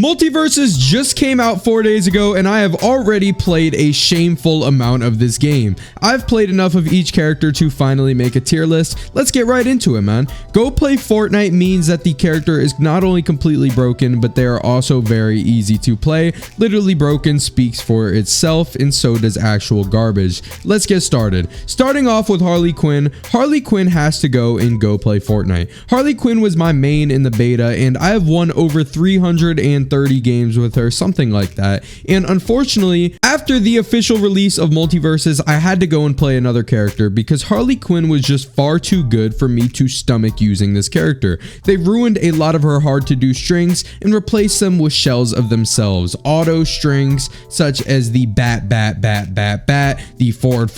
MultiVersus just came out 4 days ago and I have already played a shameful amount of this game. I've played enough of each character to finally make a tier list. Let's get right into it, man. Go play Fortnite means that the character is not only completely broken, but they are also very easy to play. Literally broken speaks for itself, and so does actual garbage. Let's get started. Starting off with Harley Quinn. Harley Quinn has to go and go play Fortnite. Harley Quinn was my main in the beta and I have won over 330 games with her, something like that. And unfortunately, after the official release of MultiVersus, I had to go and play another character because Harley Quinn was just far too good for me to stomach using this character. They ruined a lot of her hard to do strings and replaced them with shells of themselves. Auto strings such as the bat, the forward,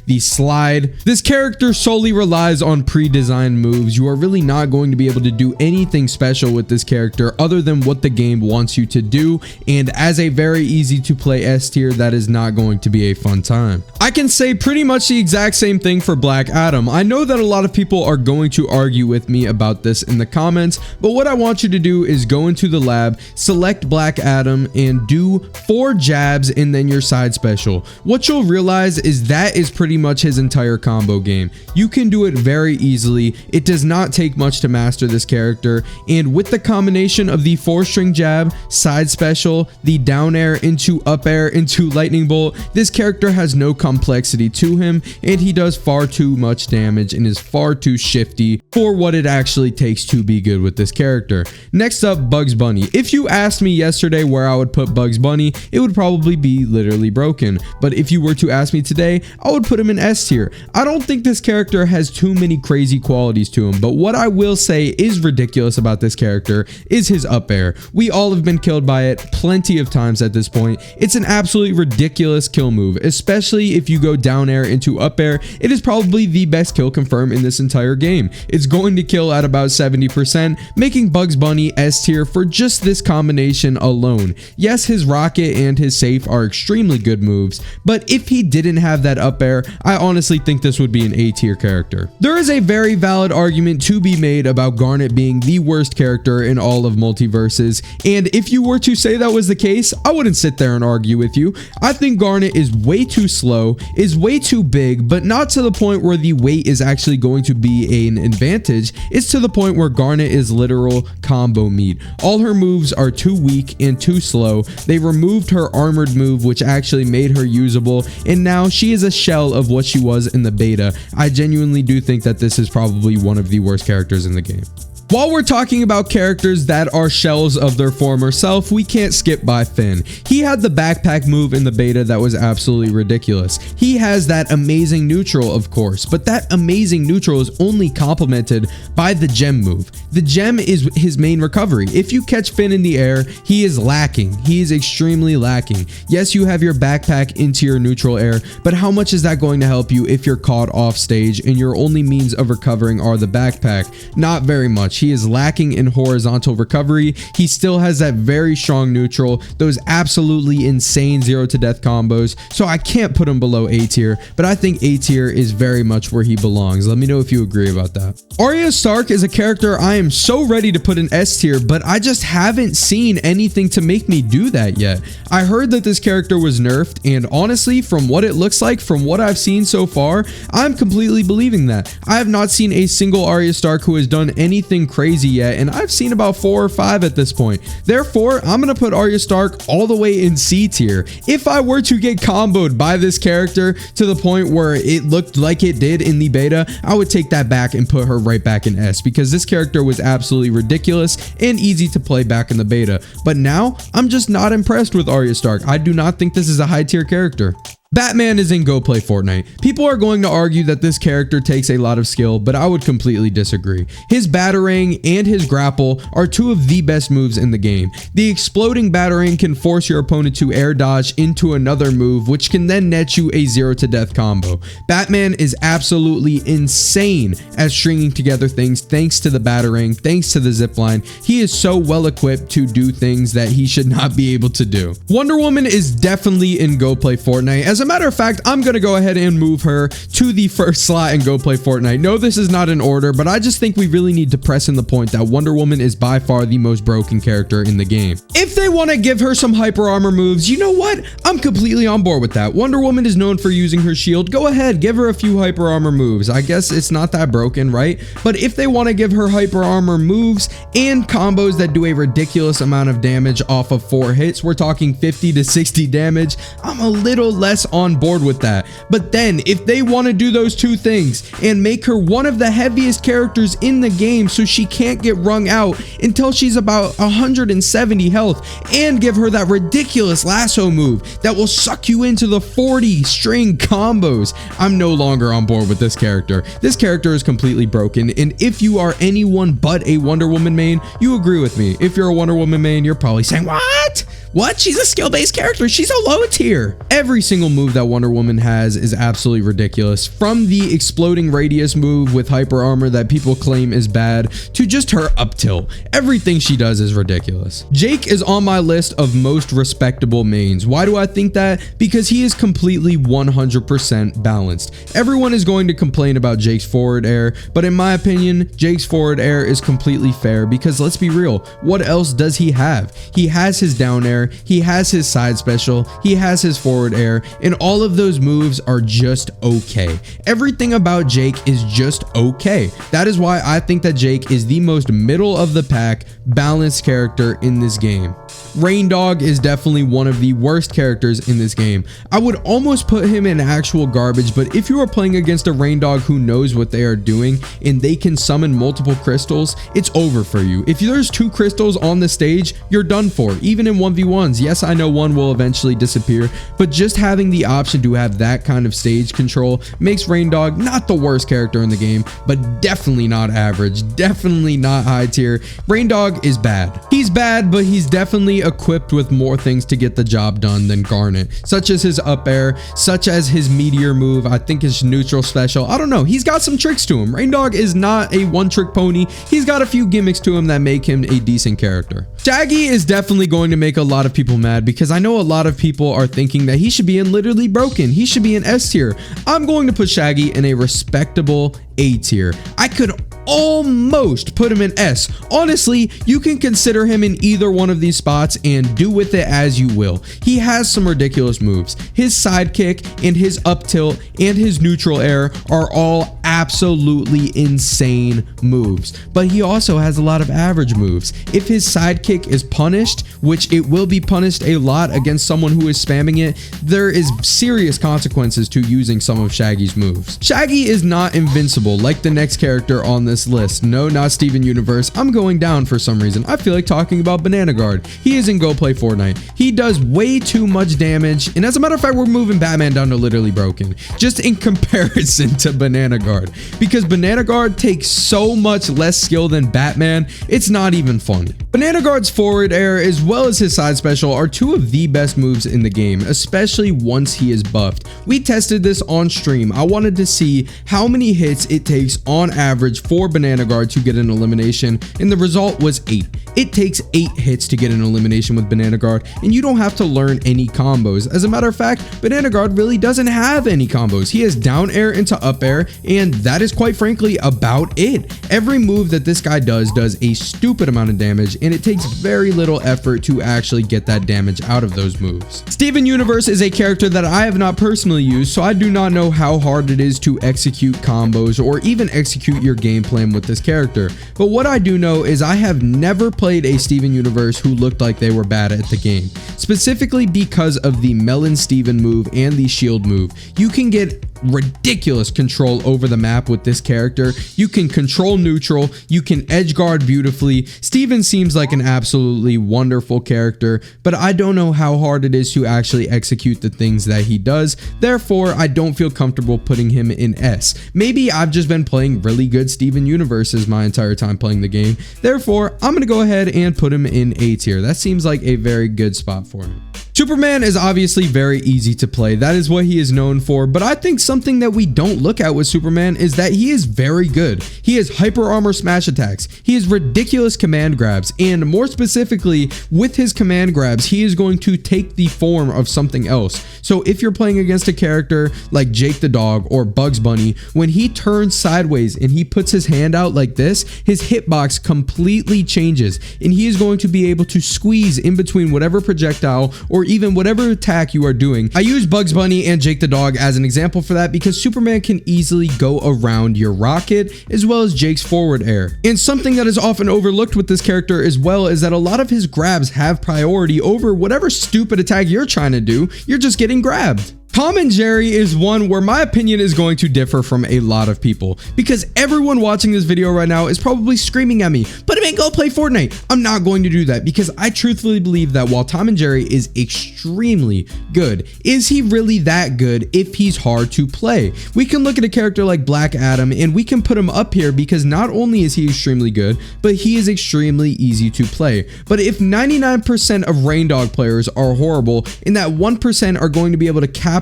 the slide. This character solely relies on pre-designed moves. You are really not going to be able to do anything special with this character other than what the game wants you to do, and as a very easy to play S tier, that is not going to be a fun time. I can say pretty much the exact same thing for Black Adam. I know that a lot of people are going to argue with me about this in the comments, but what I want you to do is go into the lab, select Black Adam, and do 4 jabs and then your side special. What you'll realize is that is pretty much his entire combo game. You can do it very easily. It does not take much to master this character, and with the combination of the 4-string jab, side special, the down air into up air into lightning bolt, this character has no complexity to him and he does far too much damage and is far too shifty for what it actually takes to be good with this character. Next up, Bugs Bunny. If you asked me yesterday where I would put Bugs Bunny, it would probably be literally broken, but if you were to ask me today, I would put him in S tier. I don't think this character has too many crazy qualities to him, but what I will say is ridiculous about this character is his up air. We all have been killed by it plenty of times at this point. It's an absolutely ridiculous kill move, especially if you go down air into up air. It is probably the best kill confirm in this entire game. It's going to kill at about 70%, making Bugs Bunny S tier for just this combination alone. Yes, his rocket and his safe are extremely good moves, but if he didn't have that up air, I honestly think this would be an A tier character. There is a very valid argument to be made about Garnet being the worst character in all of MultiVersus, and if you were to say that was the case, I wouldn't sit there and argue with you. I think Garnet is way too slow, is way too big, but not to the point where the weight is actually going to be an advantage. It's to the point where Garnet is literal combo meat. All her moves are too weak and too slow. They removed her armored move, which actually made her usable, and now she is a shell of what she was in the beta. I genuinely do think that this is probably one of the worst characters in the game. While we're talking about characters that are shells of their former self, we can't skip by Finn. He had the backpack move in the beta that was absolutely ridiculous. He has that amazing neutral, of course, but that amazing neutral is only complemented by the gem move. The gem is his main recovery. If you catch Finn in the air, he is lacking. He is extremely lacking. Yes, you have your backpack into your neutral air, but how much is that going to help you if you're caught off stage and your only means of recovering are the backpack? Not very much. He is lacking in horizontal recovery. He still has that very strong neutral, those absolutely insane 0 to death combos, so I can't put him below A tier, but I think A tier is very much where he belongs. Let me know if you agree about that. Arya Stark is a character I am so ready to put in S tier, but I just haven't seen anything to make me do that yet. I heard that this character was nerfed, and honestly, from what it looks like, from what I've seen so far, I'm completely believing that. I have not seen a single Arya Stark who has done anything crazy yet, and I've seen about 4 or 5 at this point. Therefore, I'm gonna put Arya Stark all the way in C tier. If I were to get comboed by this character to the point where it looked like it did in the beta, I would take that back and put her right back in S, because this character was absolutely ridiculous and easy to play back in the beta. But now, I'm just not impressed with Arya Stark. I do not think this is a high tier character. Batman is in Go Play Fortnite. People are going to argue that this character takes a lot of skill, but I would completely disagree. His batarang and his grapple are 2 of the best moves in the game. The exploding batarang can force your opponent to air dodge into another move, which can then net you a 0 to death combo. Batman is absolutely insane at stringing together things thanks to the batarang, thanks to the zipline. He is so well equipped to do things that he should not be able to do. Wonder Woman is definitely in Go Play Fortnite. As As a matter of fact, I'm gonna go ahead and move her to the first slot and go play Fortnite. No, this is not in order, but I just think we really need to press in the point that Wonder Woman is by far the most broken character in the game. If they want to give her some hyper armor moves, you know what? I'm completely on board with that. Wonder Woman is known for using her shield. Go ahead, give her a few hyper armor moves. I guess it's not that broken, right? But if they want to give her hyper armor moves and combos that do a ridiculous amount of damage off of 4 hits, we're talking 50 to 60 damage, I'm a little less on board with that. But then if they want to do those two things and make her one of the heaviest characters in the game so she can't get wrung out until she's about 170 health, and give her that ridiculous lasso move that will suck you into the 40 string combos, I'm no longer on board with this character. This character is completely broken, and if you are anyone but a Wonder Woman main, you agree with me. If you're a Wonder Woman main, you're probably saying, what? She's a skill-based character. She's a low tier. Every single move that Wonder Woman has is absolutely ridiculous. From the exploding radius move with hyper armor that people claim is bad to just her up tilt. Everything she does is ridiculous. Jake is on my list of most respectable mains. Why do I think that? Because he is completely 100% balanced. Everyone is going to complain about Jake's forward air, but in my opinion, Jake's forward air is completely fair because let's be real, what else does he have? He has his down air, he has his side special, he has his forward air, and all of those moves are just okay. Everything about Jake is just okay. That is why I think that Jake is the most middle of the pack balanced character in this game. Rain Dog is definitely one of the worst characters in this game. I would almost put him in actual garbage, but if you are playing against a Rain Dog who knows what they are doing and they can summon multiple crystals, it's over for you. If there's 2 crystals on the stage, you're done for, even in 1v1s. Yes, I know one will eventually disappear, but just having the option to have that kind of stage control makes Rain Dog not the worst character in the game, but definitely not average, definitely not high tier. Rain Dog is bad. He's bad, but he's definitely equipped with more things to get the job done than Garnet, such as his up air, such as his meteor move, I think his neutral special. I don't know, he's got some tricks to him. Rain Dog is not a one-trick pony. He's got a few gimmicks to him that make him a decent character. Shaggy is definitely going to make a lot of people mad because I know a lot of people are thinking that he should be in literally broken. He should be in S tier. I'm going to put Shaggy in a respectable A tier. I could almost put him in S. Honestly, you can consider him in either one of these spots and do with it as you will. He has some ridiculous moves. His sidekick and his up tilt and his neutral air are all absolutely insane moves, but he also has a lot of average moves. If his sidekick is punished, which it will be punished a lot against someone who is spamming it, there is serious consequences to using some of Shaggy's moves. Shaggy is not invincible like the next character on this list. No, not Steven Universe. I'm going down for some reason. I feel like talking about Banana Guard. He is in Go Play Fortnite. He does way too much damage, and as a matter of fact, we're moving Batman down to literally broken, just in comparison to Banana Guard, because Banana Guard takes so much less skill than Batman, it's not even funny. Banana Guard's forward air as well as his side special are 2 of the best moves in the game, especially once he is buffed. We tested this on stream. I wanted to see how many hits it takes on average for Banana Guard to get an elimination, and the result was 8. It takes 8 hits to get an elimination with Banana Guard, and you don't have to learn any combos. As a matter of fact, Banana Guard really doesn't have any combos. He has down air into up air, and that is quite frankly about it. Every move that this guy does a stupid amount of damage, and it takes very little effort to actually get that damage out of those moves. Steven Universe is a character that I have not personally used, so I do not know how hard it is to execute combos or even execute your game plan with this character. But what I do know is I have never played a Steven Universe who looked like they were bad at the game, specifically because of the Melon Steven move and the shield move. You can get ridiculous control over the map with this character. You can control neutral, you can edge guard beautifully. Steven seems like an absolutely wonderful character, but I don't know how hard it is to actually execute the things that he does. Therefore, I don't feel comfortable putting him in S. Maybe I've just been playing really good Steven Universes my entire time playing the game. Therefore, I'm going to go ahead and put him in A tier. That seems like a very good spot for him. Superman is obviously very easy to play. That is what he is known for, but I think something that we don't look at with Superman is that he is very good. He has hyper armor smash attacks. He has ridiculous command grabs, and more specifically, with his command grabs, he is going to take the form of something else. So if you're playing against a character like Jake the Dog or Bugs Bunny, when he turns sideways and he puts his hand out like this, his hitbox completely changes, and he is going to be able to squeeze in between whatever projectile or even whatever attack you are doing. I use Bugs Bunny and Jake the Dog as an example for that because Superman can easily go around your rocket as well as Jake's forward air. And something that is often overlooked with this character as well is that a lot of his grabs have priority over whatever stupid attack you're trying to do. You're just getting grabbed. Tom and Jerry is one where my opinion is going to differ from a lot of people because everyone watching this video right now is probably screaming at me, "Put him in, go play Fortnite." I'm not going to do that because I truthfully believe that while Tom and Jerry is extremely good, is he really that good if he's hard to play? We can look at a character like Black Adam and we can put him up here because not only is he extremely good, but he is extremely easy to play. But if 99% of Rain Dog players are horrible and that 1% are going to be able to capitalize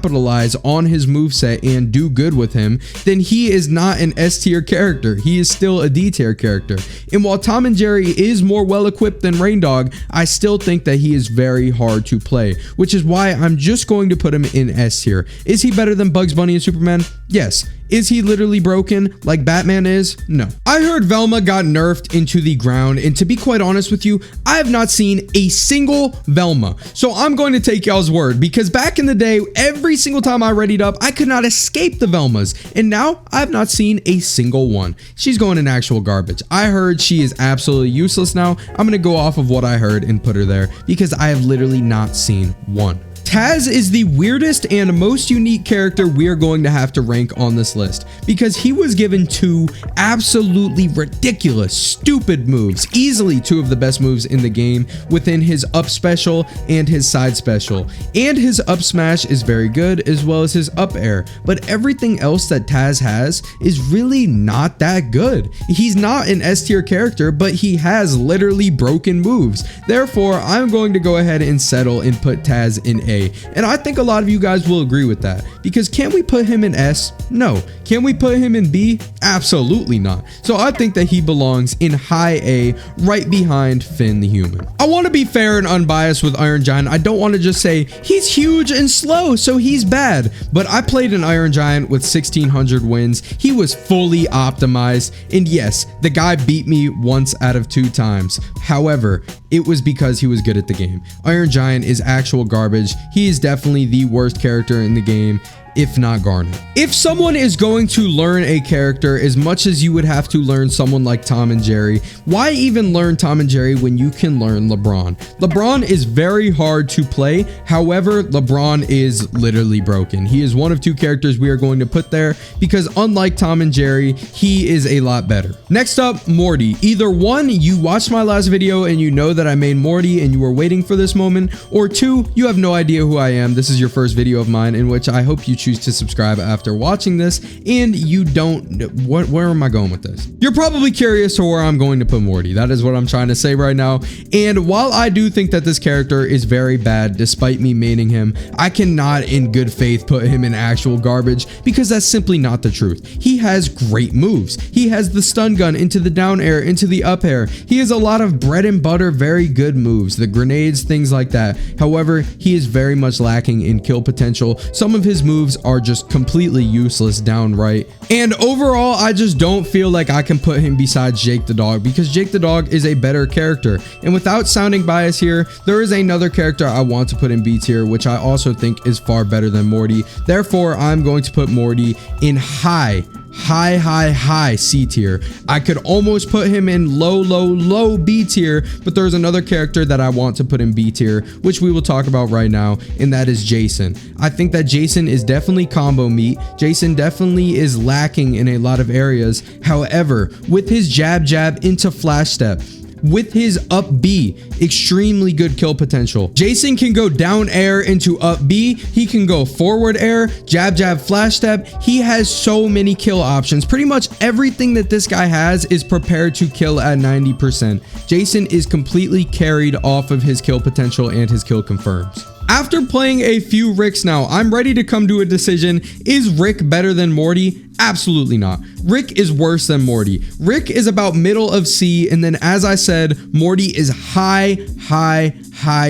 on his moveset and do good with him, then he is not an S tier character. He is still a D tier character. And while Tom and Jerry is more well equipped than Rain Dog, I still think that he is very hard to play, which is why I'm just going to put him in S tier. Is he better than Bugs Bunny and Superman? Yes. Is he literally broken like Batman is? No. I heard Velma got nerfed into the ground, and to be quite honest with you, I have not seen a single Velma. So I'm going to take y'all's word because back in the day, every single time I readied up, I could not escape the Velmas, and now I have not seen a single one. She's going in actual garbage. I heard she is absolutely useless now. I'm going to go off of what I heard and put her there because I have literally not seen one. Taz is the weirdest and most unique character we are going to have to rank on this list because he was given two absolutely ridiculous, stupid moves, easily two of the best moves in the game within his up special and his side special. And his up smash is very good as well as his up air, but everything else that Taz has is really not that good. He's not an S tier character, but he has literally broken moves. Therefore, I'm going to go ahead and settle and put Taz in A. And I think a lot of you guys will agree with that because can we put him in S? No. Can we put him in B? Absolutely not. So I think that he belongs in high A right behind Finn the Human. I want to be fair and unbiased with Iron Giant. I don't want to just say he's huge and slow so he's bad, but I played an Iron Giant with 1600 wins. He was fully optimized, and yes, the guy beat me once out of 2 times. However, it was because he was good at the game. Iron Giant is actual garbage. He is definitely the worst character in the game, if not Garnet. If someone is going to learn a character as much as you would have to learn someone like Tom and Jerry, why even learn Tom and Jerry when you can learn LeBron? LeBron is very hard to play. However, LeBron is literally broken. He is one of 2 characters we are going to put there because unlike Tom and Jerry, he is a lot better. Next up, Morty. Either 1, you watched my last video and you know that I made Morty and you were waiting for this moment, or 2, you have no idea who I am. This is your first video of mine in which I hope you choose to subscribe after watching this and you don't. Where am I going with this? You're probably curious to where I'm going to put Morty. That is what I'm trying to say right now. And while I do think that this character is very bad despite me maining him, I cannot in good faith put him in actual garbage because that's simply not the truth. He has great moves. He has the stun gun into the down air, into the up air. He has a lot of bread and butter, very good moves, the grenades, things like that. However, he is very much lacking in kill potential. Some of his moves are just completely useless downright. And overall, I just don't feel like I can put him beside Jake the Dog because Jake the Dog is a better character. And without sounding biased here, there is another character I want to put in B tier, which I also think is far better than Morty. Therefore, I'm going to put Morty in high C tier. I could almost put him in low B tier, but there's another character that I want to put in B tier, which we will talk about right now, and that is Jason. I think that Jason is definitely combo meat. Jason definitely is lacking in a lot of areas. However, with his jab into flash step, with his up B, extremely good kill potential. Jason can go down air into up B. He can go forward air, jab, flash step. He has so many kill options. Pretty much everything that this guy has is prepared to kill at 90%. Jason is completely carried off of his kill potential and his kill confirms. After playing a few Ricks now, I'm ready to come to a decision. Is Rick better than Morty? Absolutely not. Rick is worse than Morty. Rick is about middle of C, and then as I said, Morty is high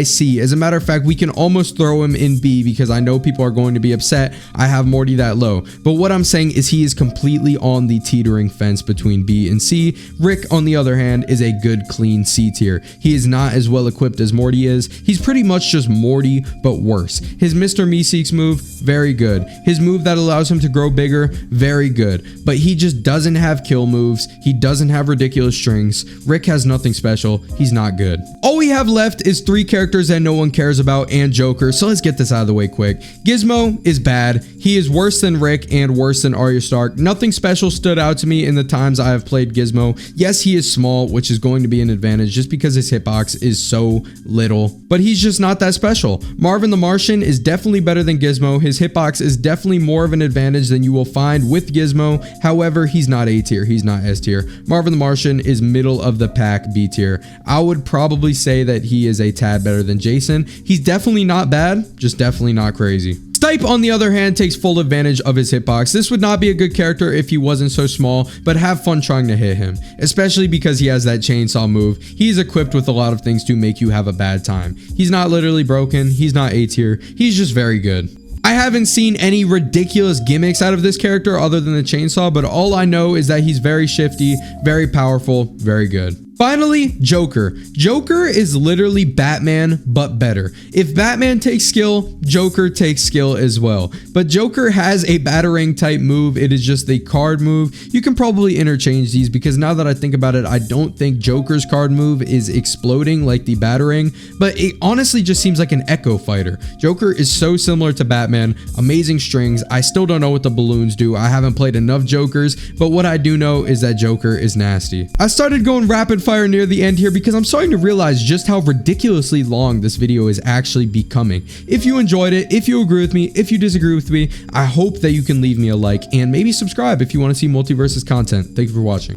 C. As a matter of fact, we can almost throw him in B because I know people are going to be upset I have Morty that low. But what I'm saying is he is completely on the teetering fence between B and C. Rick, on the other hand, is a good, clean C tier. He is not as well equipped as Morty is. He's pretty much just Morty, but worse. His Mr. Meeseeks move, very good. His move that allows him to grow bigger, very good. But he just doesn't have kill moves. He doesn't have ridiculous strings. Rick has nothing special. He's not good. All we have left is 3 characters that no one cares about and Joker, so let's get this out of the way quick. Gizmo is bad. He is worse than Rick and worse than Arya Stark. Nothing special stood out to me in the times I have played Gizmo. Yes, he is small, which is going to be an advantage just because his hitbox is so little, but he's just not that special. Marvin the Martian is definitely better than Gizmo. His hitbox is definitely more of an advantage than you will find with Gizmo. However, he's not A tier. He's not S tier. Marvin the Martian is middle of the pack, B tier. I would probably say that he is a tad better than Jason. He's definitely not bad, just definitely not crazy. Stipe, on the other hand, takes full advantage of his hitbox. This would not be a good character if he wasn't so small, but have fun trying to hit him, especially because he has that chainsaw move. He's equipped with a lot of things to make you have a bad time. He's not literally broken. He's not A tier. He's just very good. I haven't seen any ridiculous gimmicks out of this character other than the chainsaw, but all I know is that he's very shifty, very powerful, very good. Finally, Joker. Joker is literally Batman, but better. If Batman takes skill, Joker takes skill as well. But Joker has a battering type move. It is just the card move. You can probably interchange these because now that I think about it, I don't think Joker's card move is exploding like the battering, but it honestly just seems like an echo fighter. Joker is so similar to Batman. Amazing strings. I still don't know what the balloons do. I haven't played enough Jokers, but what I do know is that Joker is nasty. I started going rapid fire near the end here because I'm starting to realize just how ridiculously long this video is actually becoming. If you enjoyed it, if you agree with me, if you disagree with me, I hope that you can leave me a like and maybe subscribe if you want to see MultiVersus content. Thank you for watching.